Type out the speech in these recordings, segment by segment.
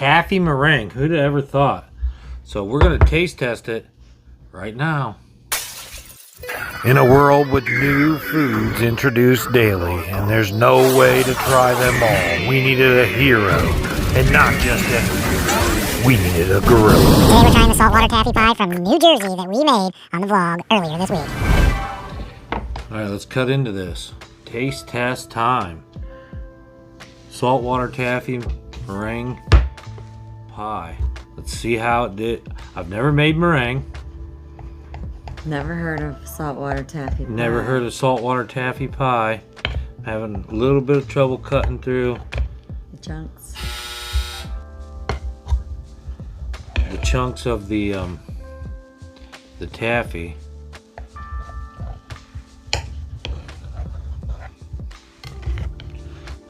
taffy meringue. Who'd have ever thought? So we're going to taste test it right now. In a world with new foods introduced daily, and there's no way to try them all, we needed a hero, and not just a hero, we needed a gorilla. Today we're trying the saltwater taffy pie from New Jersey that we made on the vlog earlier this week. Alright, let's cut into this. Taste test time. Saltwater taffy meringue pie. Let's see how it did. I've never made meringue. Never heard of saltwater taffy pie. Never heard of saltwater taffy pie. Having a little bit of trouble cutting through the chunks. The chunks of the taffy.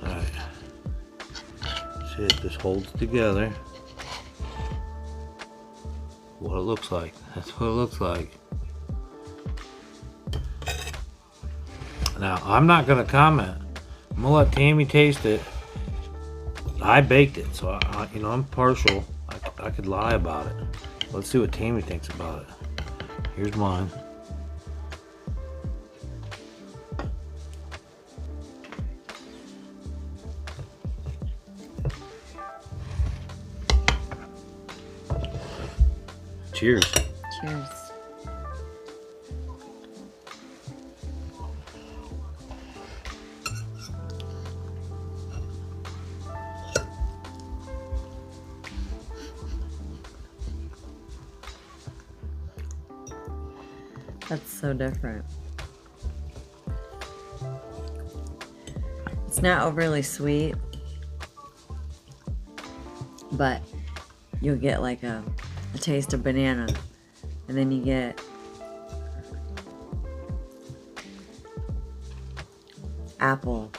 Alright. See if this holds together. What it looks like. That's what it looks like. Now, I'm not going to comment. I'm going to let Tammy taste it. I baked it, so I'm partial. I could lie about it. Let's see what Tammy thinks about it. Here's mine. Cheers. Cheers. That's so different. It's not overly sweet, but you'll get like a taste of banana, and then you get apple.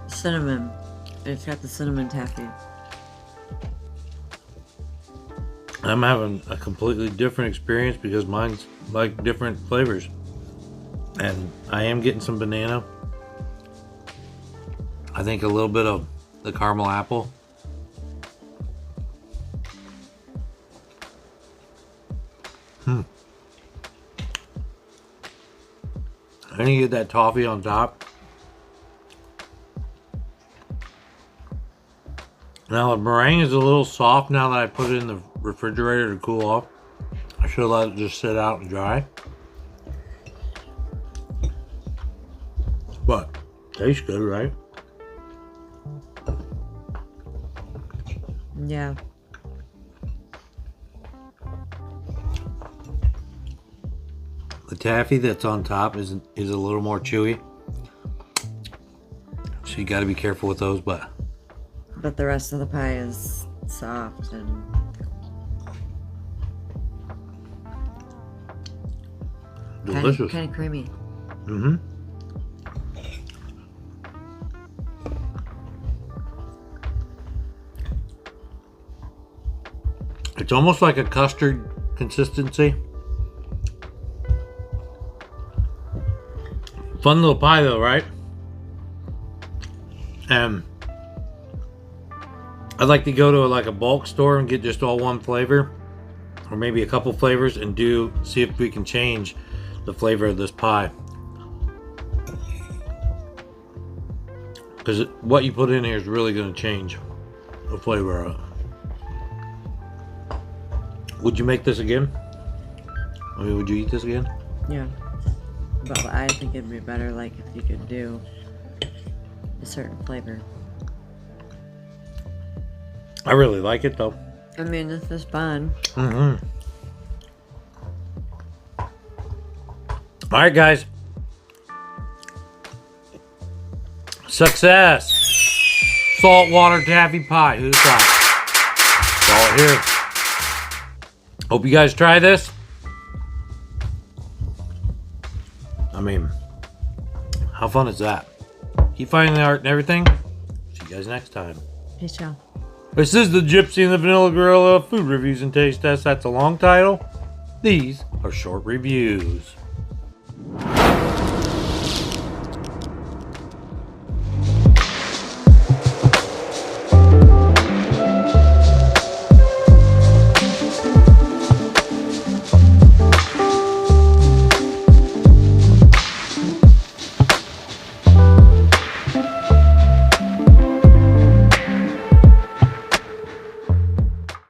Cinnamon. It's got the cinnamon taffy. I'm having a completely different experience because mine's like different flavors. And I am getting some banana. I think a little bit of the caramel apple. I think you get that toffee on top. Now the meringue is a little soft now that I put it in the refrigerator to cool off. I should have let it just sit out and dry. But tastes good, right? Yeah. The taffy that's on top is a little more chewy. So you got to be careful with those, but the rest of the pie is soft and delicious. Kind of creamy. Mm-hmm. It's almost like a custard consistency. Fun little pie though, right? I'd like to go to like a bulk store and get just all one flavor, or maybe a couple flavors, and see if we can change the flavor of this pie. Because what you put in here is really going to change the flavor of it. Would you make this again? I mean, would you eat this again? Yeah. But I think it'd be better like if you could do a certain flavor. I really like it though. I mean, this is fun. Mm-hmm. All right, guys. Success. Saltwater taffy pie. Who'd have thought? It's all here. Hope you guys try this. I mean, how fun is that? Keep finding the art and everything. See you guys next time. Peace out. This is the Gypsy and the Vanilla Gorilla Food Reviews and Taste Tests. That's a long title. These are short reviews.